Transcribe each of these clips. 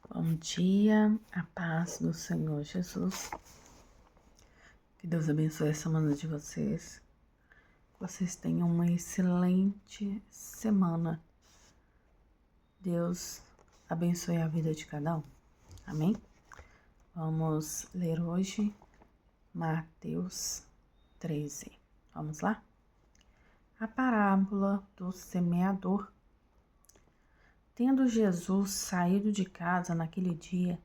Bom dia, a paz do Senhor Jesus. Que Deus abençoe a semana de vocês. Que vocês tenham uma excelente semana. Deus abençoe a vida de cada um. Amém? Vamos ler hoje Mateus 13. Vamos lá? A parábola do semeador. Tendo Jesus saído de casa naquele dia,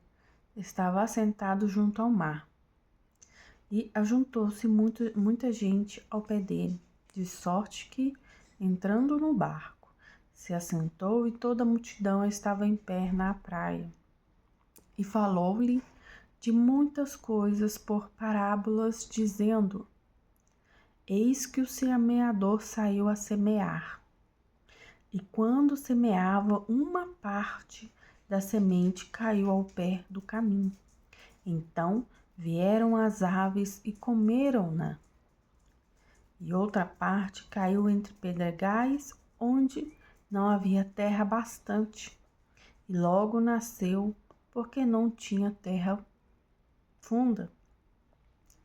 estava assentado junto ao mar. E ajuntou-se muita gente ao pé dele, de sorte que, entrando no barco, se assentou e toda a multidão estava em pé na praia. E falou-lhe de muitas coisas por parábolas, dizendo: Eis que o semeador saiu a semear. E quando semeava, uma parte da semente caiu ao pé do caminho. Então vieram as aves e comeram-na. E outra parte caiu entre pedregais, onde não havia terra bastante. E logo nasceu, porque não tinha terra funda.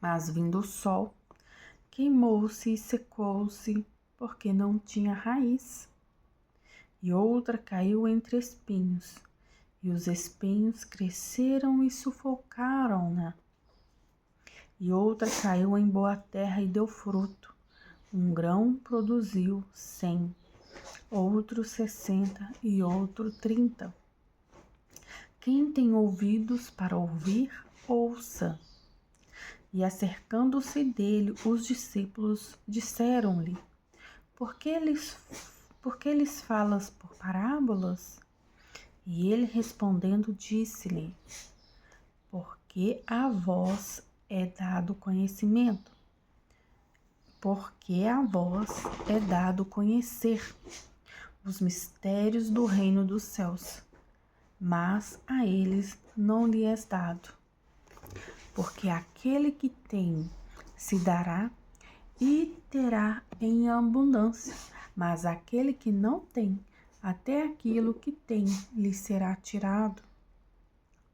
Mas vindo o sol, queimou-se e secou-se, porque não tinha raiz. E outra caiu entre espinhos, e os espinhos cresceram e sufocaram-na. E outra caiu em boa terra e deu fruto. Um grão produziu 100, outro 60 e outro 30. Quem tem ouvidos para ouvir, ouça. E acercando-se dele, os discípulos disseram-lhe: Por que lhes falas por parábolas? E ele respondendo disse-lhe: Porque a vós é dado conhecimento, porque a vós é dado conhecer os mistérios do reino dos céus, mas a eles não lhe é dado. Porque aquele que tem se dará e terá em abundância, mas aquele que não tem, até aquilo que tem lhe será tirado.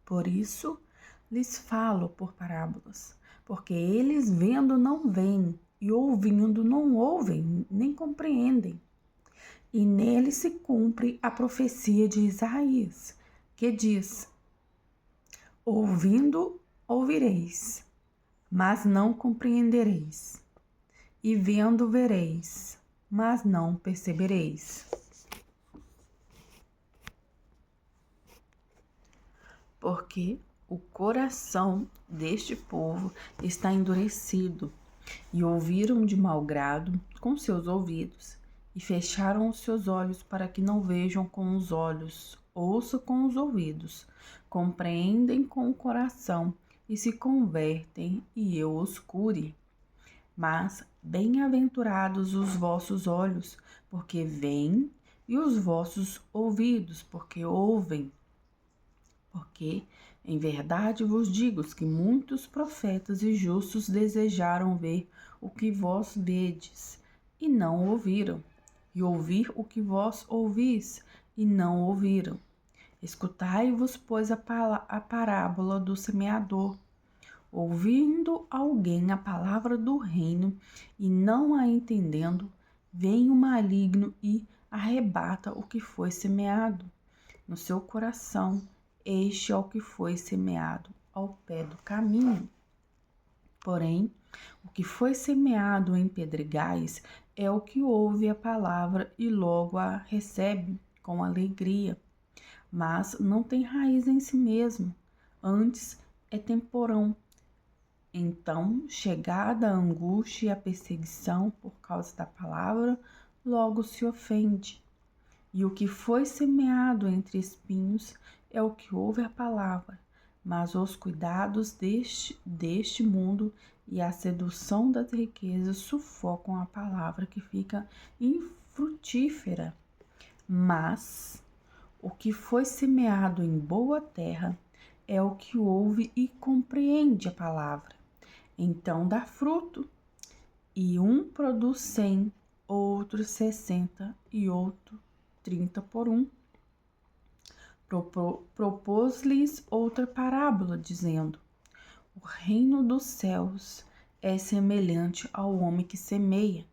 Por isso lhes falo por parábolas, porque eles vendo não veem, e ouvindo não ouvem, nem compreendem. E nele se cumpre a profecia de Isaías, que diz: Ouvindo ouvireis, mas não compreendereis, e vendo vereis, mas não percebereis. Porque o coração deste povo está endurecido, e ouviram de mau grado com seus ouvidos, e fecharam os seus olhos para que não vejam com os olhos, ouçam com os ouvidos, compreendem com o coração, e se convertem, e eu os cure. Mas bem-aventurados os vossos olhos, porque veem, e os vossos ouvidos, porque ouvem. Porque, em verdade vos digo que muitos profetas e justos desejaram ver o que vós vedes, e não ouviram, e ouvir o que vós ouvis, e não ouviram. Escutai-vos, pois, a parábola do semeador. Ouvindo alguém a palavra do reino, e não a entendendo, vem o maligno e arrebata o que foi semeado no seu coração. Este é o que foi semeado ao pé do caminho. Porém, o que foi semeado em pedregais é o que ouve a palavra e logo a recebe com alegria, mas não tem raiz em si mesmo, antes é temporão. Então, chegada a angústia e a perseguição por causa da palavra, logo se ofende. E o que foi semeado entre espinhos é o que ouve a palavra, mas os cuidados deste mundo e a sedução das riquezas sufocam a palavra, que fica infrutífera. Mas o que foi semeado em boa terra é o que ouve e compreende a palavra. Então dá fruto, e um produz 100, outro 60 e outro 30 por um. propôs-lhes outra parábola, dizendo: o reino dos céus é semelhante ao homem que semeia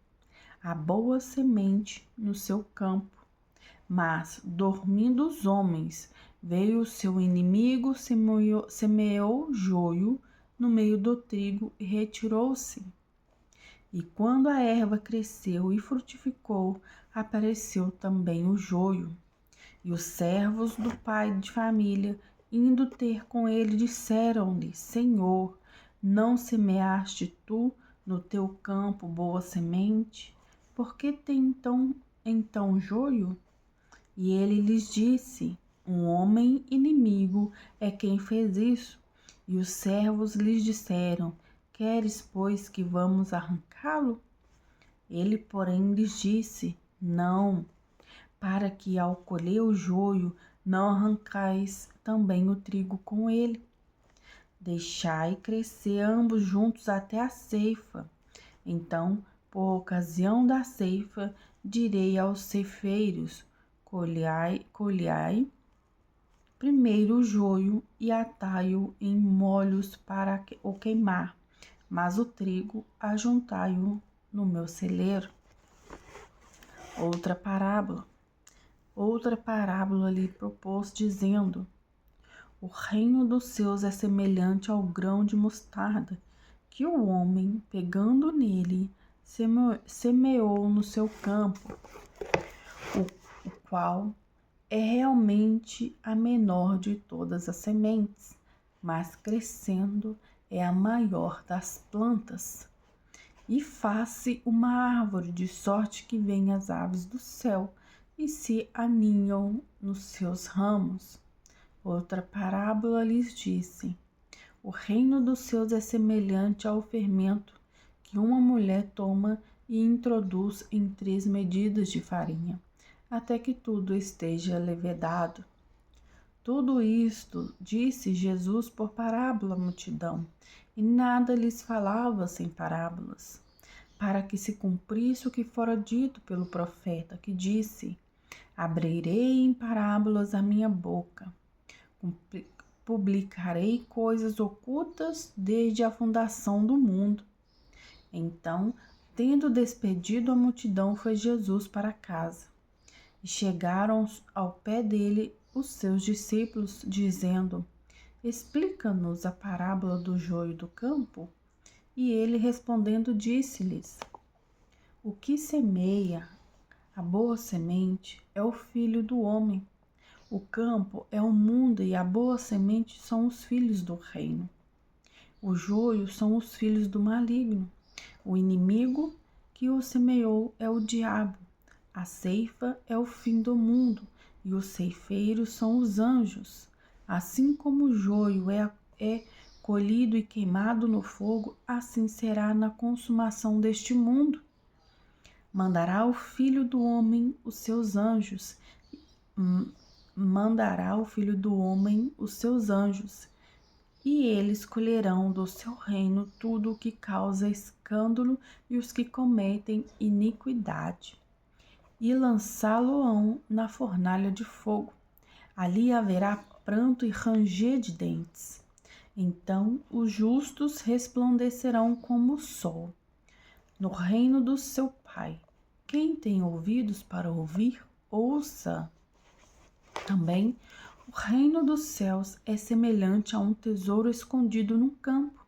a boa semente no seu campo. Mas, dormindo os homens, veio o seu inimigo, semeou joio no meio do trigo e retirou-se. E quando a erva cresceu e frutificou, apareceu também o joio. E os servos do pai de família, indo ter com ele, disseram-lhe: Senhor, não semeaste tu no teu campo boa semente? Por que tem então joio? E ele lhes disse: um homem inimigo é quem fez isso. E os servos lhes disseram: queres, pois, que vamos arrancá-lo? Ele, porém, lhes disse: não, para que ao colher o joio não arrancais também o trigo com ele. Deixai crescer ambos juntos até a ceifa. Então, por ocasião da ceifa, direi aos ceifeiros: colhai primeiro o joio e atai-o em molhos para o queimar, mas o trigo ajuntai-o no meu celeiro. Outra parábola lhe propôs, dizendo: o reino dos céus é semelhante ao grão de mostarda, que o homem, pegando nele, semeou no seu campo, o qual é realmente a menor de todas as sementes, mas crescendo é a maior das plantas. E faz-se uma árvore, de sorte que vêm as aves do céu e se aninham nos seus ramos. Outra parábola lhes disse: o reino dos céus é semelhante ao fermento que uma mulher toma e introduz em 3 medidas de farinha, até que tudo esteja levedado. Tudo isto disse Jesus por parábola à multidão, e nada lhes falava sem parábolas, para que se cumprisse o que fora dito pelo profeta, que disse: abrirei em parábolas a minha boca, publicarei coisas ocultas desde a fundação do mundo. Então, tendo despedido a multidão, foi Jesus para casa. E chegaram ao pé dele os seus discípulos, dizendo: explica-nos a parábola do joio do campo. E ele, respondendo, disse-lhes: o que semeia a boa semente é o filho do homem. O campo é o mundo e a boa semente são os filhos do reino. O joio são os filhos do maligno. O inimigo que o semeou é o diabo. A ceifa é o fim do mundo e os ceifeiros são os anjos. Assim como o joio é colhido e queimado no fogo, assim será na consumação deste mundo. Mandará o Filho do Homem os seus anjos, e eles colherão do seu reino tudo o que causa escândalo e os que cometem iniquidade, e lançá-lo-ão na fornalha de fogo. Ali haverá pranto e ranger de dentes. Então os justos resplandecerão como o sol no reino do seu Pai. Quem tem ouvidos para ouvir, ouça. Também o reino dos céus é semelhante a um tesouro escondido num campo,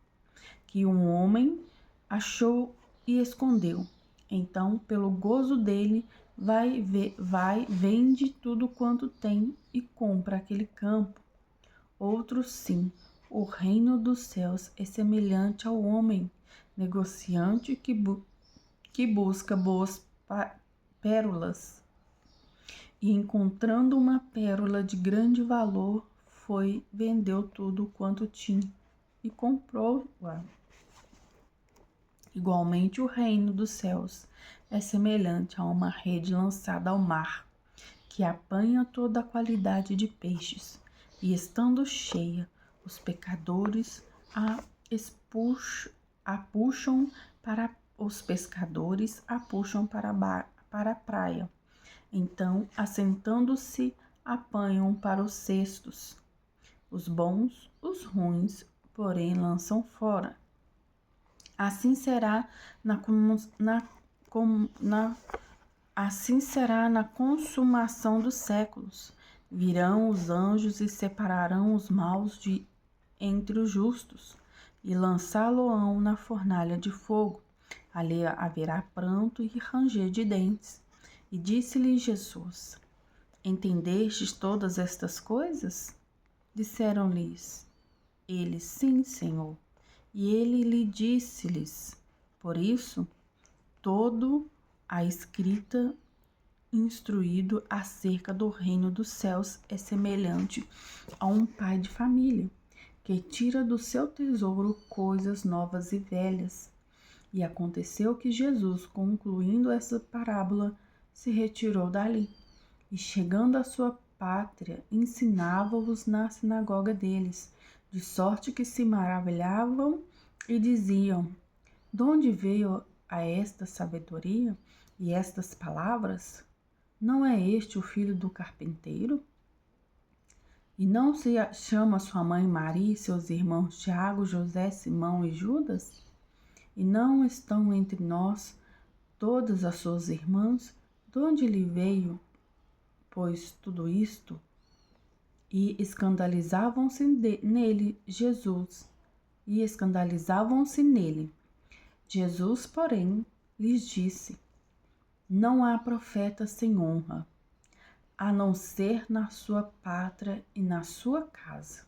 que um homem achou e escondeu. Então, pelo gozo dele, vende tudo quanto tem e compra aquele campo. Outro sim, o reino dos céus é semelhante ao homem negociante que busca boas pérolas. E encontrando uma pérola de grande valor, vendeu tudo quanto tinha e comprou-a. Igualmente, o reino dos céus é semelhante a uma rede lançada ao mar, que apanha toda a qualidade de peixes, e estando cheia, os pescadores a puxam para a praia. Então, assentando-se apanham para os cestos. Os bons, os ruins, porém lançam fora. Assim será assim será na consumação dos séculos. Virão os anjos e separarão os maus de entre os justos, e lançá-lo-ão na fornalha de fogo. Ali haverá pranto e ranger de dentes. E disse-lhe Jesus: Entendestes todas estas coisas? Disseram-lhes eles: Sim, Senhor. E ele lhe disse-lhes: Por isso, todo a escrita instruído acerca do reino dos céus é semelhante a um pai de família que tira do seu tesouro coisas novas e velhas. E aconteceu que Jesus, concluindo essa parábola, se retirou dali e, chegando à sua pátria, ensinava-os na sinagoga deles, de sorte que se maravilhavam e diziam: De onde veio a esta sabedoria e estas palavras? Não é este o filho do carpinteiro? E não se chama sua mãe Maria e seus irmãos Tiago, José, Simão e Judas? E não estão entre nós todas as suas irmãs? De onde lhe veio, pois, tudo isto? E escandalizavam-se nele, Jesus. E escandalizavam-se nele. Jesus, porém, lhes disse: Não há profeta sem honra, a não ser na sua pátria e na sua casa.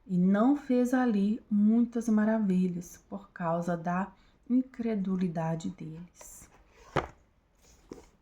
E não fez ali muitas maravilhas por causa da incredulidade deles.